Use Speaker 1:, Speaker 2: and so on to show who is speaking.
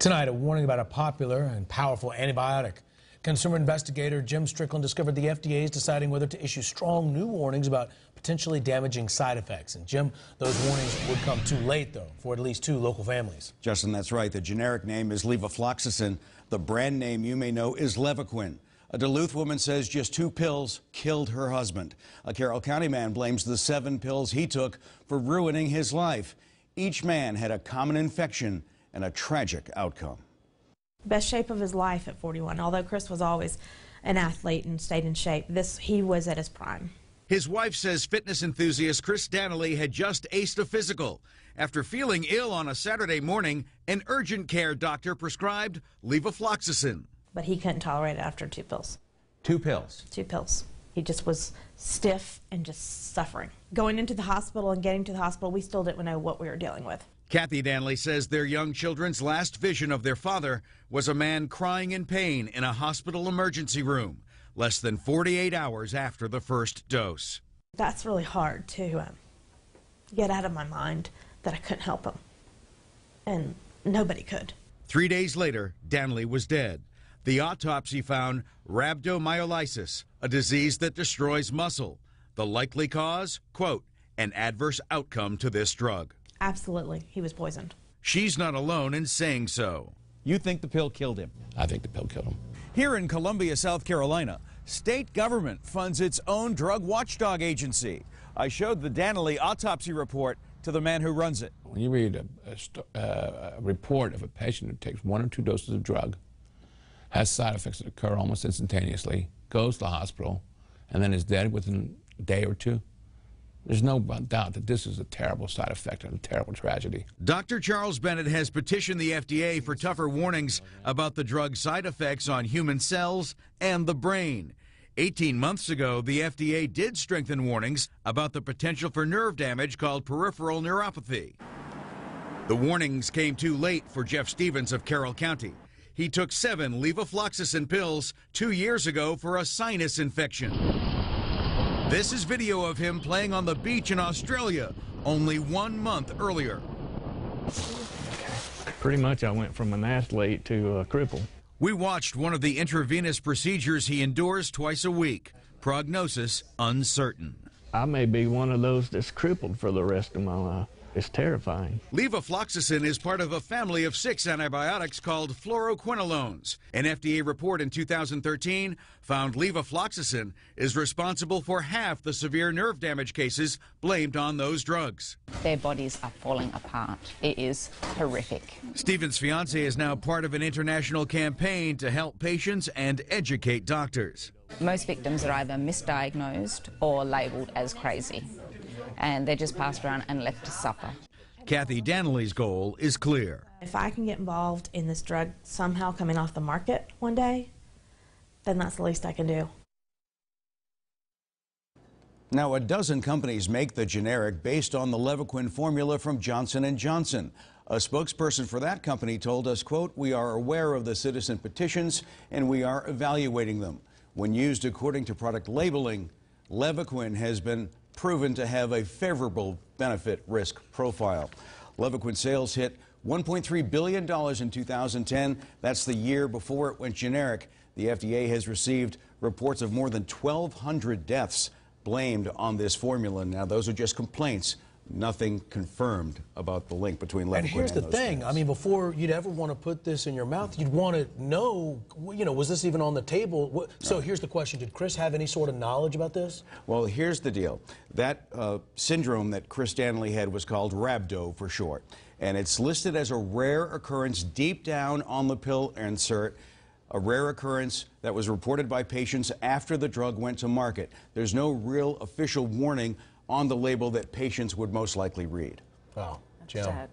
Speaker 1: Tonight, a warning about a popular and powerful antibiotic. Consumer investigator Jim Strickland discovered the FDA is deciding whether to issue strong new warnings about potentially damaging side effects. And Jim, those warnings would come too late, though, for at least 2 local families.
Speaker 2: Justin, that's right. The generic name is Levafloxacin. The brand name you may know is Levaquin. A Duluth woman says just 2 pills killed her husband. A Carroll County man blames the 7 pills he took for ruining his life. Each man had a common infection and a tragic outcome.
Speaker 3: Best shape of his life at 41. Although Chris was always an athlete and stayed in shape, he was at his prime.
Speaker 4: His wife says fitness enthusiast Chris Danley had just aced a physical. After feeling ill on a Saturday morning, an urgent care doctor prescribed Levafloxacin.
Speaker 3: But he couldn't tolerate it after 2 pills.
Speaker 2: 2 pills?
Speaker 3: 2 pills. He just was stiff and just suffering. Going into the hospital and getting to the hospital, we still didn't know what we were dealing with.
Speaker 4: Kathy Danley says their young children's last vision of their father was a man crying in pain in a hospital emergency room, less than 48 hours after the first dose.
Speaker 3: That's really hard to get out of my mind that I couldn't help him, and nobody could.
Speaker 4: 3 days later, Danley was dead. The autopsy found rhabdomyolysis, a disease that destroys muscle. The likely cause, quote, an adverse outcome to this drug.
Speaker 3: Absolutely, he was poisoned.
Speaker 4: She's not alone in saying so.
Speaker 2: You think the pill killed him?
Speaker 5: I think the pill killed him.
Speaker 2: Here in Columbia, South Carolina, state government funds its own drug watchdog agency. I showed the Danley autopsy report to the man who runs it.
Speaker 5: When you read a report of a patient who takes 1 or 2 doses of drug, has side effects that occur almost instantaneously, goes to the hospital, and then is dead within a day or 2, there's no doubt that this is a terrible side effect and a terrible tragedy.
Speaker 4: Dr. Charles Bennett has petitioned the FDA for tougher warnings about the drug's side effects on human cells and the brain. 18 months ago, the FDA did strengthen warnings about the potential for nerve damage called peripheral neuropathy. The warnings came too late for Jeff Stevens of Carroll County. He took 7 Levafloxacin pills 2 years ago for a sinus infection. This is video of him playing on the beach in Australia only 1 month earlier.
Speaker 6: Pretty much I went from an athlete to a cripple.
Speaker 4: We watched one of the intravenous procedures he endures twice a week. Prognosis uncertain.
Speaker 6: I may be one of those that's crippled for the rest of my life. It's terrifying.
Speaker 4: Levafloxacin is part of a family of 6 antibiotics called fluoroquinolones. An FDA report in 2013 found levafloxacin is responsible for half the severe nerve damage cases blamed on those drugs.
Speaker 7: Their bodies are falling apart. It is horrific.
Speaker 4: Stephen's fiancée is now part of an international campaign to help patients and educate doctors.
Speaker 7: Most victims are either misdiagnosed or labelled as crazy, and they're just passed around and left to suffer.
Speaker 4: Kathy Danley's goal is clear.
Speaker 3: If I can get involved in this drug somehow coming off the market one day, then that's the least I can do.
Speaker 2: Now, a dozen companies make the generic based on the Levaquin formula from Johnson & Johnson. A spokesperson for that company told us, quote, "We are aware of the citizen petitions and we are evaluating them. When used according to product labeling, Levaquin has been proven to have a favorable benefit-risk profile." Levaquin sales hit $1.3 billion in 2010. That's the year before it went generic. The FDA has received reports of more than 1,200 deaths blamed on this formula. Now, those are just complaints. Nothing confirmed about the link between Levaquin and
Speaker 1: here's the thing.
Speaker 2: things.
Speaker 1: I mean, before you'd ever want to put this in your mouth, you'd want to know, you know, was this even on the table? So here's the question. Did Chris have any sort of knowledge about this?
Speaker 2: Well, here's the deal. That syndrome that Chris Danley had was called rhabdo for short. And it's listed as a rare occurrence deep down on the pill insert, a rare occurrence that was reported by patients after the drug went to market. There's no real official warning on the label that patients would most likely read.
Speaker 1: Wow,
Speaker 7: That's
Speaker 1: Jim.
Speaker 7: sad.